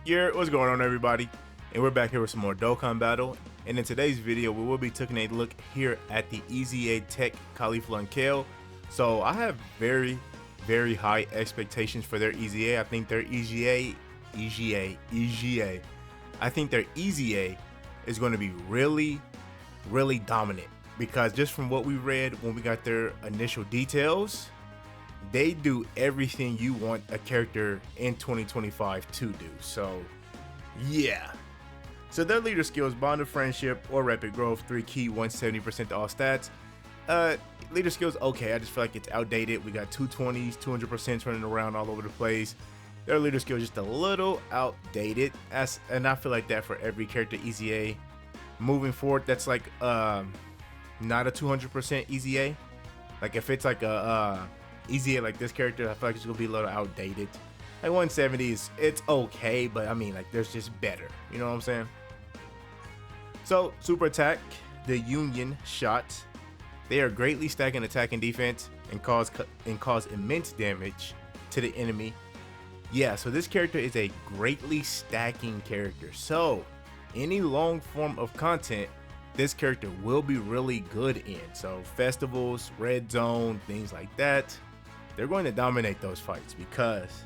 Yeah, what's going on, everybody? And we're back here with some more Dokkan battle. And in today's video, we will be taking a look here at the Eza Teq Caulifla Kale. So I have very high expectations for their Eza. I think their Eza is going to be really dominant, because just from what we read when we got their initial details, they do everything you want a character in 2025 to do. So yeah. So their leader skills: Bond of Friendship or Rapid Growth, 3 key, 170% to all stats. Leader skills, okay, I just feel like it's outdated. We got 220s, 200% running around all over the place. Their leader skill is just a little outdated, and I feel like that for every character Eza. Moving forward, that's like not a 200% Eza. Like if it's like a Eza like this character, I feel like it's gonna be a little outdated. Like 170s, it's okay, but I mean, like, there's just better. You know what I'm saying? So super attack, the Union Shot. They are greatly stacking attack and defense and cause immense damage to the enemy. Yeah, so this character is a greatly stacking character. So any long form of content, this character will be really good in. So festivals, red zone, things like that, they're going to dominate those fights, because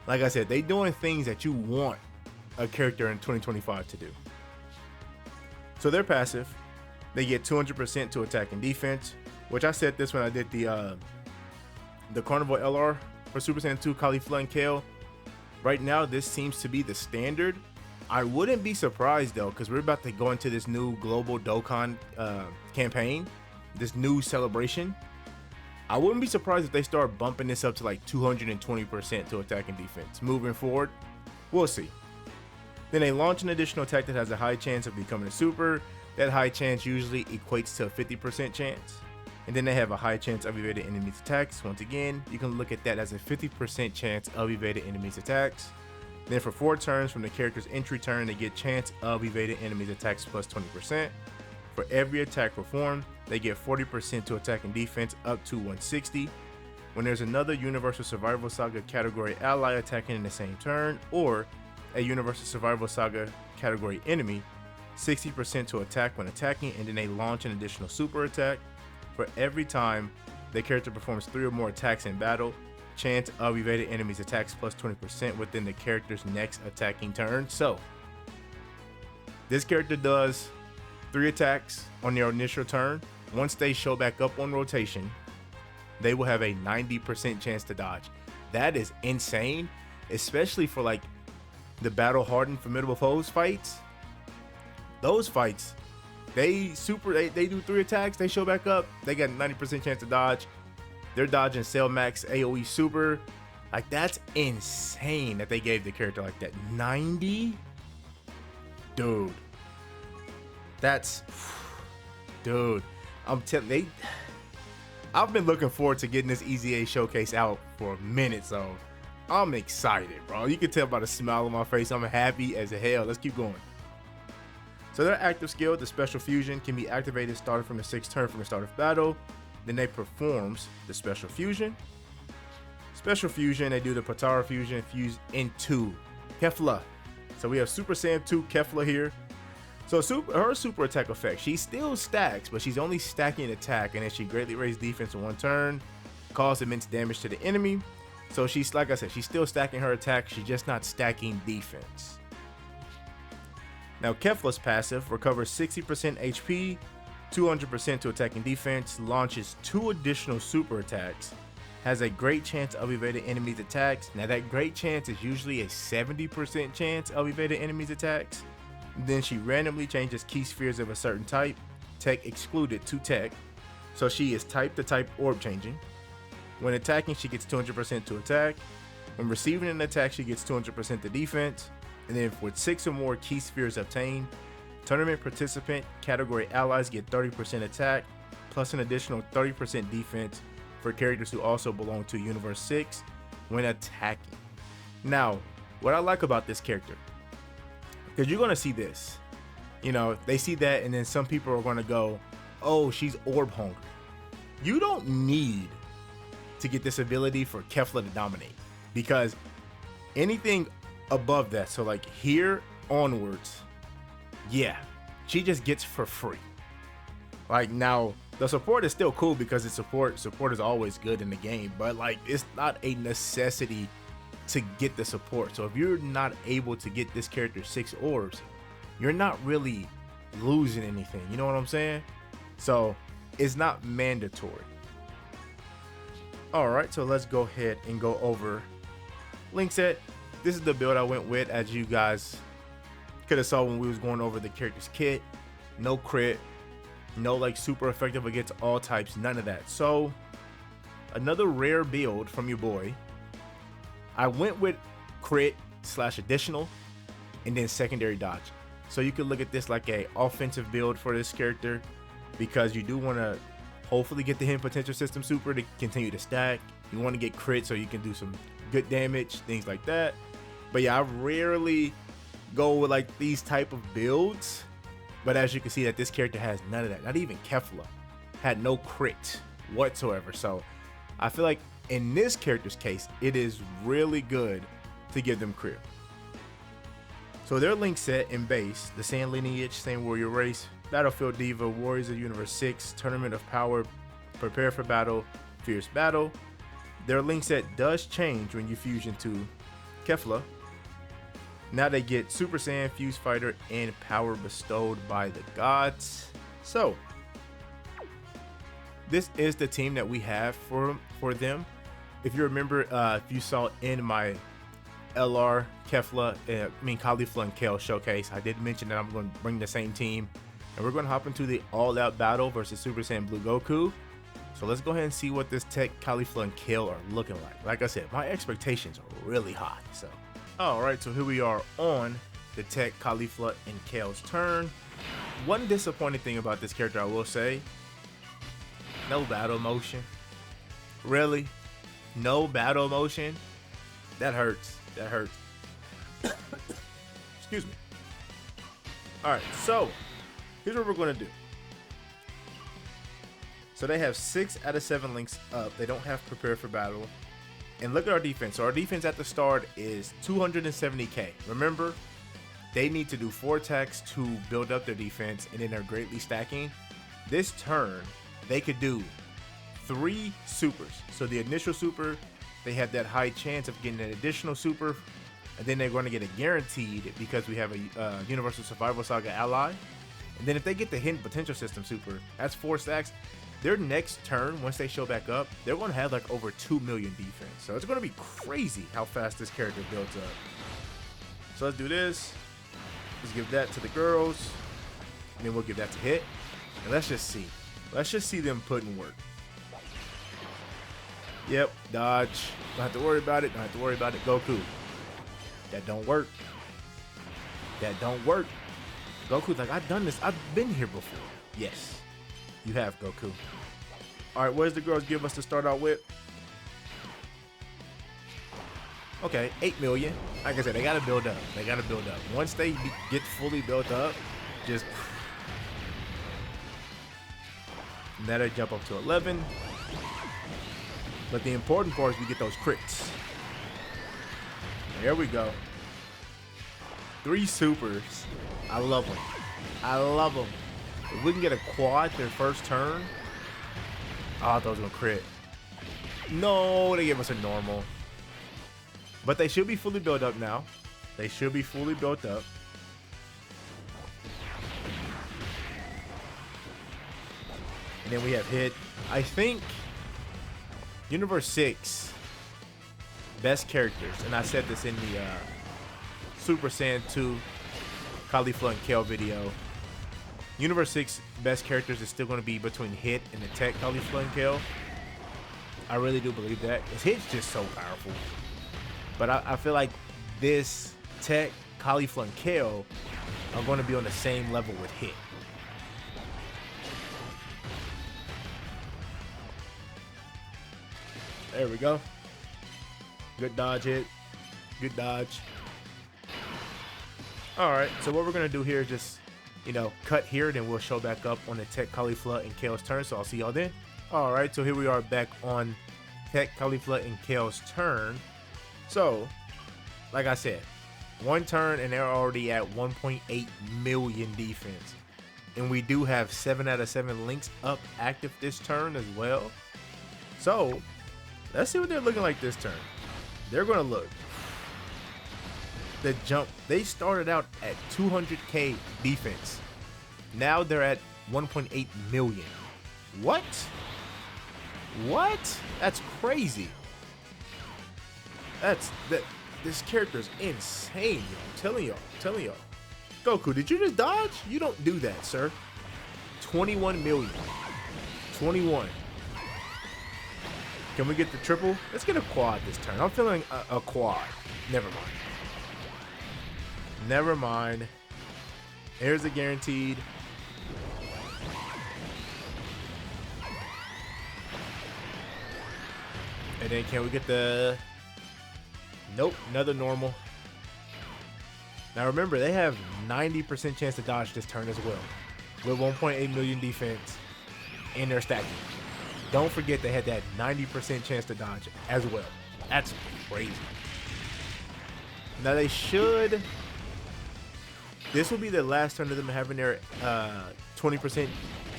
like I said, they doing things that you want a character in 2025 to do. So their passive, they get 200% to attack and defense, which I said this when I did the Carnival LR for Super Saiyan 2 Caulifla Kale. Right now, this seems to be the standard. I wouldn't be surprised though, because we're about to go into this new global Dokkan campaign, this new celebration. I wouldn't be surprised if they start bumping this up to like 220% to attack and defense. Moving forward, we'll see. Then they launch an additional attack that has a high chance of becoming a super. That high chance usually equates to a 50% chance. And then they have a high chance of evading enemies' attacks. Once again, you can look at that as a 50% chance of evading enemies' attacks. Then for 4 turns from the character's entry turn, they get chance of evading enemies' attacks plus 20%. For every attack performed, they get 40% to attack and defense up to 160. When there's another Universal Survival Saga category ally attacking in the same turn, or a Universal Survival Saga category enemy, 60% to attack when attacking, and then they launch an additional super attack. For every time the character performs 3 or more attacks in battle, chance of evading enemies' attacks plus 20% within the character's next attacking turn. So this character does 3 attacks on their initial turn. Once they show back up on rotation, they will have a 90% chance to dodge. That is insane, especially for like the battle hardened formidable foes fights. Those fights, they do 3 attacks, they show back up, they got 90% chance to dodge. They're dodging Cell Max AoE super. Like, that's insane that they gave the character like that. 90? Dude. That's, dude, I'm telling you, I've been looking forward to getting this Eza showcase out for a minute, so I'm excited, bro. You can tell by the smile on my face, I'm happy as hell. Let's keep going. So their active skill, the Special Fusion, can be activated starting from the 6th turn from the start of battle. Then they performs the Special Fusion. Special Fusion, they do the Patara Fusion, fuse into Kefla. So we have Super Saiyan 2 Kefla here. So her super attack effect, she still stacks, but she's only stacking attack, and then she greatly raises defense in 1 turn, cause immense damage to the enemy. So she's, like I said, she's still stacking her attack, she's just not stacking defense. Now Kefla's passive recovers 60% HP, 200% to attack and defense, launches 2 additional super attacks, has a great chance of evading enemies' attacks. Now that great chance is usually a 70% chance of evading enemies' attacks. Then she randomly changes key spheres of a certain type, Teq excluded to Teq, so she is type to type orb changing. When attacking, she gets 200% to attack. When receiving an attack, she gets 200% to defense. And then with 6 or more key spheres obtained, tournament participant category allies get 30% attack, plus an additional 30% defense for characters who also belong to Universe 6 when attacking. Now, what I like about this character, because you're going to see this, you know, they see that, and then some people are going to go, oh, she's orb hungry. You don't need to get this ability for Kefla to dominate, because anything above that. So like here onwards, yeah, she just gets for free. Like now, the support is still cool because it's support. Support is always good in the game, but like it's not a necessity to get the support. So if you're not able to get this character 6 orbs, you're not really losing anything. You know what I'm saying? So it's not mandatory. All right, so let's go ahead and go over link set. This is the build I went with, as you guys could have saw when we was going over the character's kit. No crit, no like super effective against all types, none of that. So another rare build from your boy. I went with crit / additional and then secondary dodge. So you could look at this like a offensive build for this character, because you do want to hopefully get the hidden potential system super to continue to stack. You want to get crit so you can do some good damage, things like that. But yeah, I rarely go with like these type of builds, but as you can see that this character has none of that. Not even Kefla had no crit whatsoever. So I feel like in this character's case, it is really good to give them crit. So their link set and base: the Sand Lineage, Sand Warrior Race, Battlefield Diva, Warriors of Universe 6, Tournament of Power, Prepare for Battle, Fierce Battle. Their link set does change when you fuse into Kefla. Now they get Super Saiyan, Fuse Fighter, and Power Bestowed by the Gods. So this is the team that we have for them. If you remember, if you saw in my LR Kefla, Caulifla and Kale showcase, I did mention that I'm going to bring the same team, and we're going to hop into the all-out battle versus Super Saiyan Blue Goku. So let's go ahead and see what this Teq Caulifla and Kale are looking like. Like I said, my expectations are really high. So all right, so here we are on the Teq Caulifla and Kale's turn. One disappointing thing about this character, I will say, no battle motion. Really? No battle motion? That hurts. That hurts. Excuse me. All right, so here's what we're going to do. So they have 6 out of 7 links up. They don't have Prepare for Battle. And look at our defense. So our defense at the start is 270k. Remember, they need to do 4 attacks to build up their defense, and then they're greatly stacking. This turn, they could do 3 supers. So the initial super, they have that high chance of getting an additional super, and then they're going to get a guaranteed because we have a Universal Survival Saga ally. And then if they get the hidden potential system super, that's 4 stacks. Their next turn, once they show back up, they're going to have like over 2 million defense. So it's going to be crazy how fast this character builds up. So let's do this. Let's give that to the girls, and then we'll give that to Hit. And let's just see. Let's just see them put in work. Yep, dodge. Don't have to worry about it. Don't have to worry about it. Goku. That don't work. That don't work. Goku's like, I've done this. I've been here before. Yes, you have, Goku. All right, what does the girls give us to start out with? Okay, 8 million. Like I said, they got to build up. They got to build up. Once they get fully built up, just that'll jump up to 11. But the important part is we get those crits. There we go. 3 supers. I love them. I love them. If we can get a quad their first turn. Oh, I thought it was going to crit. No, they gave us a normal. But they should be fully built up now. They should be fully built up. And then we have Hit. I think Universe 6 best characters, and I said this in the Super Saiyan 2 Caulifla and Kale video. Universe 6 best characters is still going to be between Hit and the Teq Caulifla and Kale. I really do believe that. Hit's just so powerful. But I feel like this Teq Caulifla and Kale are going to be on the same level with Hit. There we go. Good dodge, Hit. Good dodge. All right, so what we're going to do here is just, cut here, then we'll show back up on the Teq Caulifla and Kale's turn, so I'll see y'all then. All right, so here we are back on Teq Caulifla and Kale's turn. So, like I said, One turn and they're already at 1.8 million defense. And we do have 7 out of 7 links up active this turn as well. So let's see what they're looking like this turn. They're going to look. The jump, they started out at 200k defense. Now they're at 1.8 million. What? What? That's crazy. This character is insane, yo. I'm telling y'all. Goku, did you just dodge? You don't do that, sir. 21 million. 21. Can we get the triple? Let's get a quad this turn. I'm feeling a quad. Never mind. Never mind. Here's a guaranteed. And then can we get the... Nope, another normal. Now remember, they have 90% chance to dodge this turn as well. With 1.8 million defense. And they're stacking. Don't forget they had that 90% chance to dodge as well. That's crazy. Now they should... This will be the last turn of them having their 20%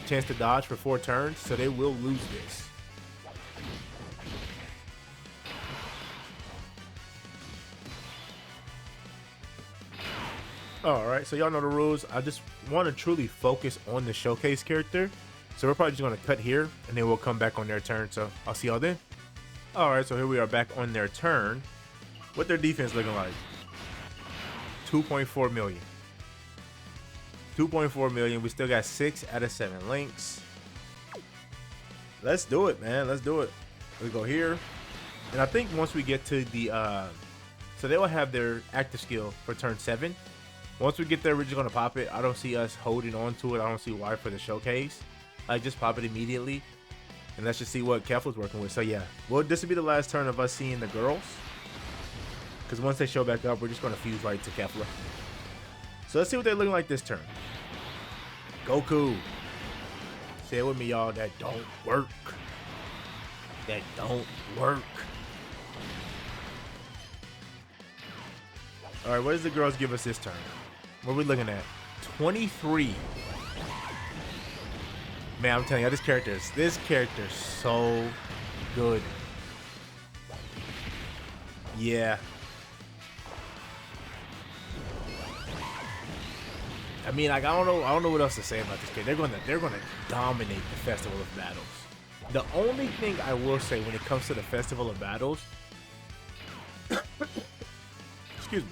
chance to dodge for 4 turns. So they will lose this. Alright, so y'all know the rules. I just want to truly focus on the showcase character. So we're probably just going to cut here, and then we'll come back on their turn. So I'll see y'all then. Alright, so here we are back on their turn. What their defense looking like? 2.4 million. 2.4 million. We still got 6 out of 7 links. Let's do it, man. Let's do it. We go here. And I think once we get to the... so they will have their active skill for turn 7. Once we get there, we're just going to pop it. I don't see us holding on to it. I don't see why for the showcase. Just pop it immediately. And let's just see what Kefla's working with. So yeah, well, this will be the last turn of us seeing the girls. Because once they show back up, we're just going to fuse right to Kefla. So let's see what they're looking like this turn. Goku. Say it with me, y'all. That don't work. That don't work. Alright, what does the girls give us this turn? What are we looking at? 23. Man, I'm telling you, this character is so good. Yeah. I mean, like, I don't know what else to say about this character. They're gonna dominate the Festival of Battles. The only thing I will say when it comes to the Festival of Battles, excuse me,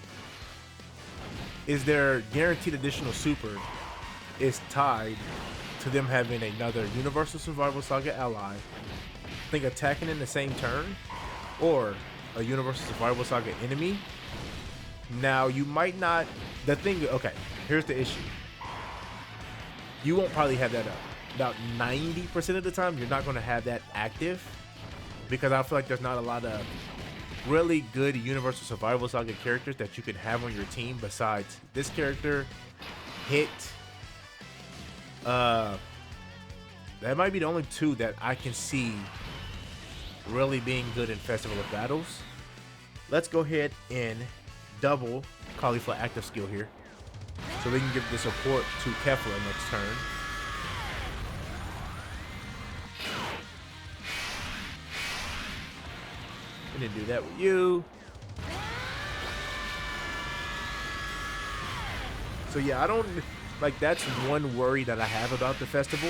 is their guaranteed additional super is tied to them having another Universal Survival Saga ally, I think attacking in the same turn, or a Universal Survival Saga enemy. Now, you might not... The thing... Okay, here's the issue. You won't probably have that up. About 90% of the time, you're not going to have that active, because I feel like there's not a lot of really good Universal Survival Saga characters that you can have on your team besides this character, Hit. That might be the only 2 that I can see really being good in Festival of Battles. Let's go ahead and double Caulifla active skill here, so we can give the support to Kefla next turn. And then do that with you. So yeah, I don't... Like, that's one worry that I have about the festival.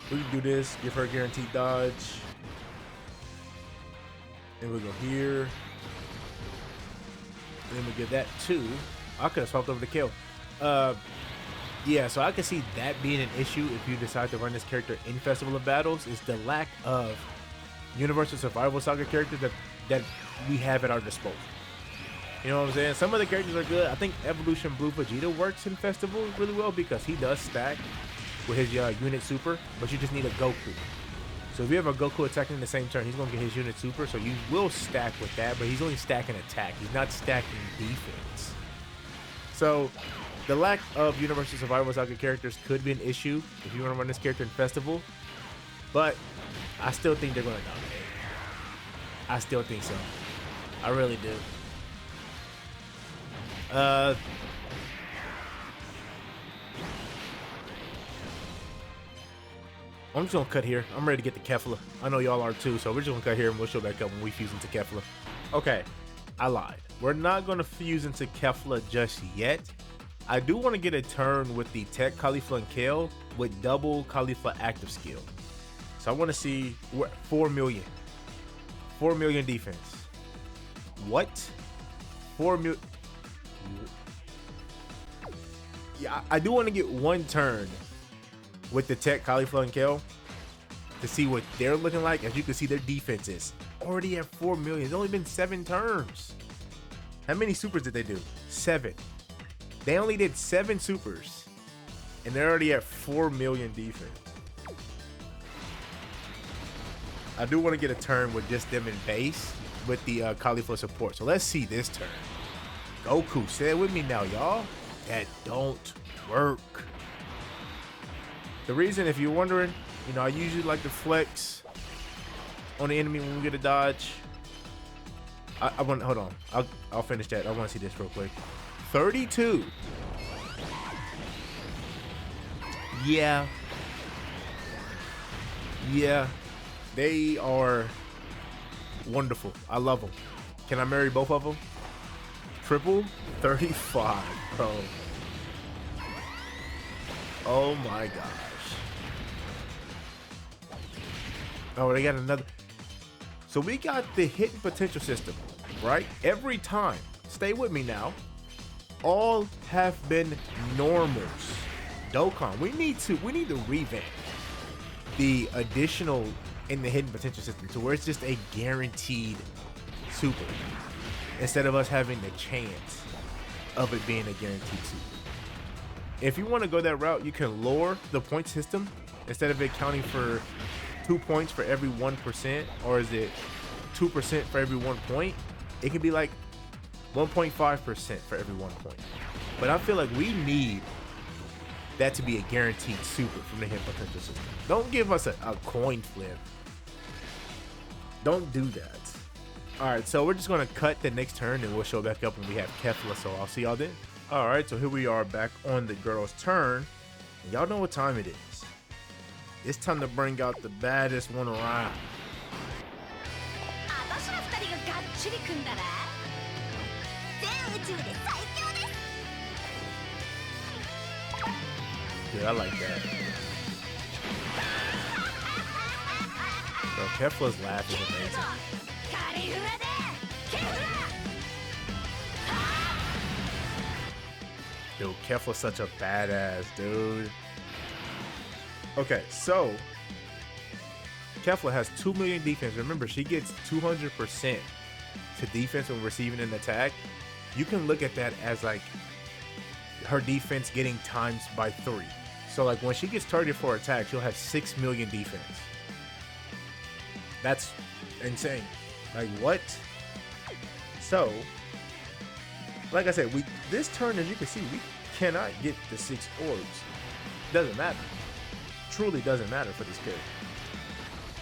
We can do this, give her a guaranteed dodge. Then we'll go here. And then we'll give that 2. I could have swapped over to Kale. Yeah, so I can see that being an issue if you decide to run this character in Festival of Battles, is the lack of Universal Survival Saga characters that we have at our disposal. You know what I'm saying? Some of the characters are good. I think Evolution Blue Vegeta works in Festival really well because he does stack with his unit super, but you just need a Goku. So if you have a Goku attacking in the same turn, he's going to get his unit super, so you will stack with that, but he's only stacking attack. He's not stacking defense. So the lack of Universal Survival Saga characters could be an issue if you want to run this character in Festival, but I still think they're going to dominate. I still think so. I really do. I'm just gonna cut here. I'm ready to get the Kefla. I know y'all are too, so we're just gonna cut here and we'll show back up when we fuse into Kefla. Okay, I lied. We're not gonna fuse into Kefla just yet. I do want to get a turn with the Teq Caulifla Kale with double Caulifla active skill. So I want to see what 4 million. 4 million defense. What? 4 million. Yeah, I do want to get one turn with the Teq Caulifla Kale to see what they're looking like. As you can see, their defense is already at 4 million. It's only been 7 turns. How many supers did they do? 7. They only did 7 supers, and they're already at 4 million defense. I do want to get a turn with just them in base with the Caulifla support. So let's see this turn. Goku, say it with me now, y'all. That don't work. The reason, if you're wondering, you know, I usually like to flex on the enemy when we get a dodge. I want, hold on. I'll finish that. I want to see this real quick. 32. Yeah. Yeah. They are wonderful. I love them. Can I marry both of them? Triple 35, bro. Oh my gosh. Oh, they got another. So we got the hidden potential system, right? Every time. Stay with me now. All have been normals. Dokkan, we need to revamp the additional in the hidden potential system to where it's just a guaranteed super instead of us having the chance of it being a guaranteed super. If you want to go that route, you can lower the point system instead of it counting for 2 points for every 1%, or is it 2% for every 1 point? It can be like 1.5% for every 1 point. But I feel like we need that to be a guaranteed super from the hidden potential system. Don't give us a coin flip. Don't do that. All right, so we're just gonna cut the next turn and we'll show back up when we have Kefla, so I'll see y'all then. All right, so here we are back on the girls' turn. Y'all know what time it is. It's time to bring out the baddest one around. Dude, I like that. Bro, Kefla's laugh is amazing. Dude, Kefla's such a badass, dude. Okay, so Kefla has 2 million defense. Remember, she gets 200% to defense when receiving an attack. You can look at that as like her defense getting times by 3. So like when she gets targeted for attack, she'll have 6 million defense. That's insane. Like what? So, like I said, this turn, as you can see, we cannot get the 6 orbs. Doesn't matter. Truly doesn't matter for this character.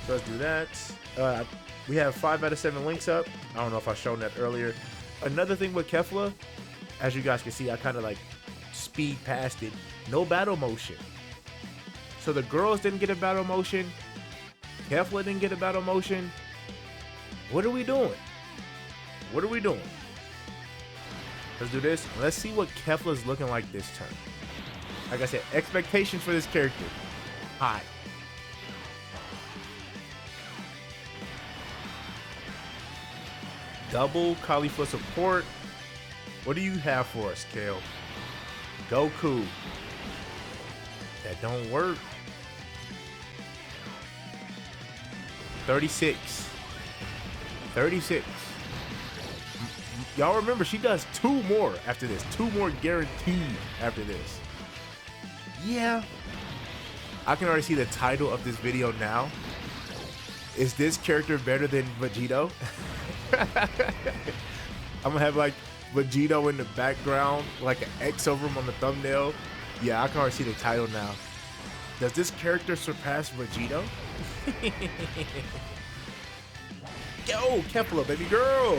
So let's do that. We have 5 out of 7 links up. I don't know if I shown that earlier. Another thing with Kefla, as you guys can see, I kind of like speed past it. No battle motion. So the girls didn't get a battle motion. Kefla didn't get a battle motion. What are we doing? What are we doing? Let's do this. Let's see what Kefla's looking like this turn. Like I said, expectations for this character high. Double Caulifla support. What do you have for us, Kale? Goku. That don't work. 36. 36. Y'all remember, she does 2 more after this. 2 more guaranteed after this. Yeah. I can already see the title of this video now. Is this character better than Vegito? I'm gonna have like Vegito in the background, like an X over him on the thumbnail. Yeah, I can already see the title now. Does this character surpass Vegito? Yo, Kefla, baby girl.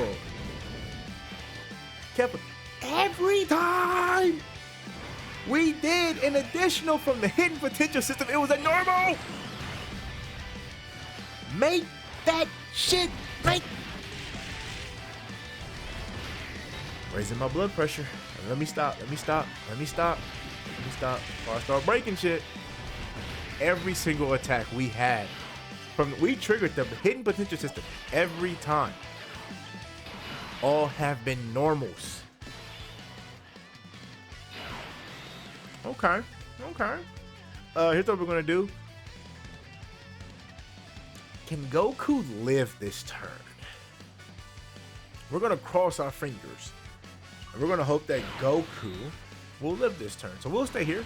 Kefla. Every time we did an additional from the hidden potential system, it was a normal. Make that shit right. Raising my blood pressure. Let me stop. Before I start breaking shit. Every single attack we had we triggered the hidden potential system every time. All have been normals. Okay. Here's what we're gonna do. Can Goku live this turn? We're gonna cross our fingers. And we're gonna hope that Goku will live this turn. So we'll stay here.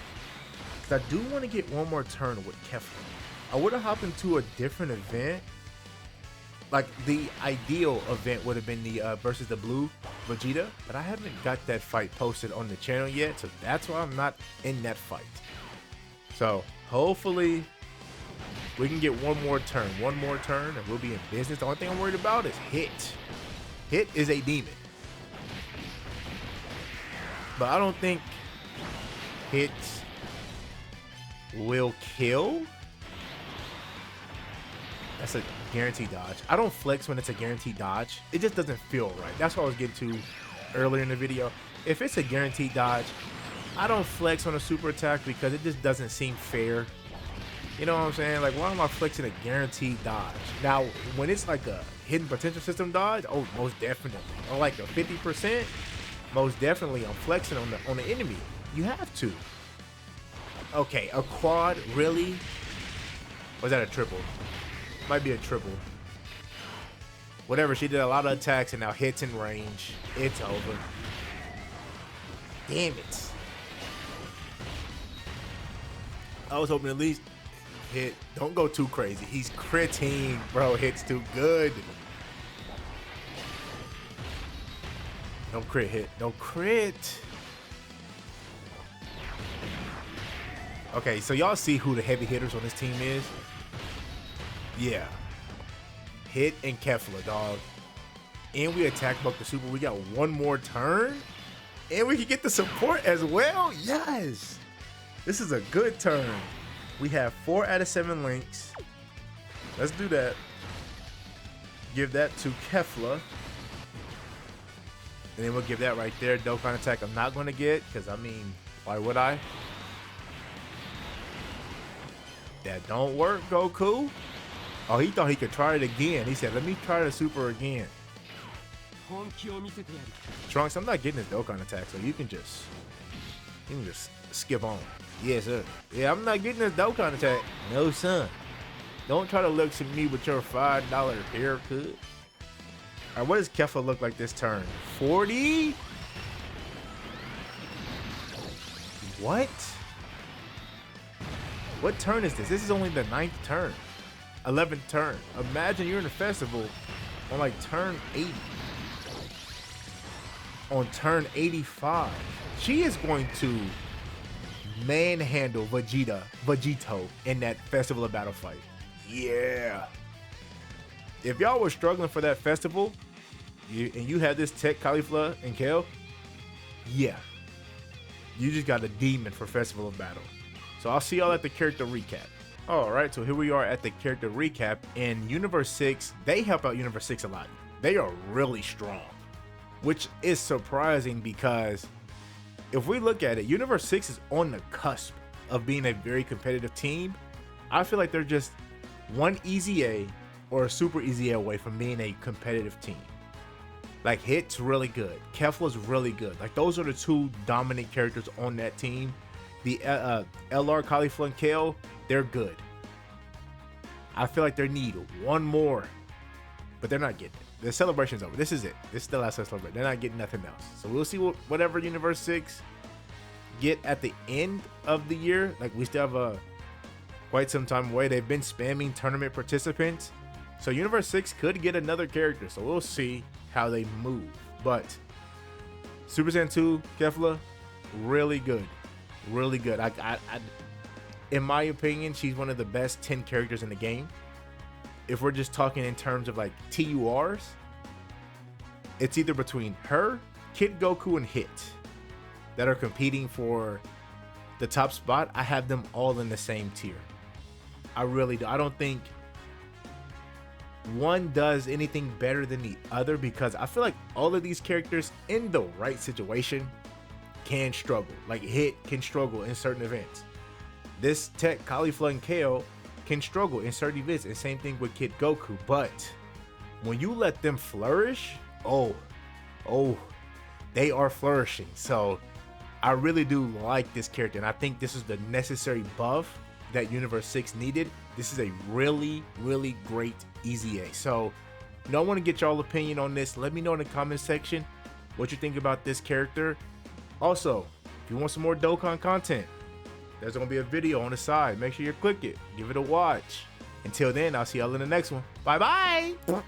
Because I do want to get one more turn with Kefla. I would have hopped into a different event. Like the ideal event would have been the versus the blue Vegeta. But I haven't got that fight posted on the channel yet. So that's why I'm not in that fight. So hopefully we can get one more turn. And we'll be in business. The only thing I'm worried about is Hit. Hit is a demon. But I don't think Hit will kill. That's a guaranteed dodge. I don't flex when it's a guaranteed dodge. It just doesn't feel right. That's what I was getting to earlier in the video. If it's a guaranteed dodge, I don't flex on a super attack because it just doesn't seem fair. You know what I'm saying? Like, why am I flexing a guaranteed dodge? Now, when it's like a hidden potential system dodge, oh, most definitely. Or like a 50%, most definitely I'm flexing on the enemy. You have to. Okay, a quad, really? Was that a triple? Might be a triple. Whatever, she did a lot of attacks and now hits in range. It's over. Damn it. I was hoping at least Hit. Don't go too crazy. He's critting, bro. Hit's too good. Don't crit, Hit. Don't crit. Okay, so y'all see who the heavy hitters on this team is? Yeah. Hit and Kefla, dog. And we attack Buck the Super. We got one more turn. And we can get the support as well. Yes. This is a good turn. We have 4 out of 7 links. Let's do that. Give that to Kefla. And then we'll give that right there. Dokkan attack I'm not going to get. Because, I mean, why would I? That don't work, Goku. Oh, he thought he could try it again. He said, let me try the super again. Trunks, I'm not getting his Dokkan attack, so you can just skip on. Yes, sir. Yeah, I'm not getting his Dokkan attack. No, son. Don't try to look at me with your $5 haircut. All right, what does Kefla look like this turn? 40? What? What turn is this? This is only the 9th turn. 11th turn. Imagine you're in a festival on like turn 80. On turn 85. She is going to manhandle Vegito in that Festival of Battle fight. Yeah. If y'all were struggling for that festival, and you had this Teq Caulifla and Kale, yeah. You just got a demon for Festival of Battle. So I'll see y'all at the character recap. Alright, so here we are at the character recap. In Universe 6, they help out Universe 6 a lot. They are really strong. Which is surprising because if we look at it, Universe 6 is on the cusp of being a very competitive team. I feel like they're just one easy A or a super easy A away from being a competitive team. Like, Hit's really good. Kefla's really good. Like, those are the 2 dominant characters on that team. The LR, Caulifla, and Kale, they're good. I feel like they need one more, but they're not getting it. The celebration's over. This is it. This is the last celebration. They're not getting nothing else. So we'll see whatever Universe 6 get at the end of the year. Like, we still have quite some time away. They've been spamming tournament participants. So Universe 6 could get another character. So we'll see how they move. But Super Saiyan 2, Kefla, really good. Really good. In my opinion, she's one of the best 10 characters in the game. If we're just talking in terms of like TURs, it's either between her Kid Goku and Hit that are competing for the top spot, I have them all in the same tier. I really do. I don't think one does anything better than the other, because I feel like all of these characters in the right situation can struggle. Like Hit can struggle in certain events. This Teq Caulifla and Kale can struggle in certain events, and same thing with Kid Goku. But when you let them flourish, oh, they are flourishing. So I really do like this character, and I think this is the necessary buff that Universe 6 needed. This is a really, really great EZA. So, I want to get y'all opinion on this. Let me know in the comment section what you think about this character. Also, if you want some more Dokkan content, there's going to be a video on the side. Make sure you click it. Give it a watch. Until then, I'll see y'all in the next one. Bye-bye!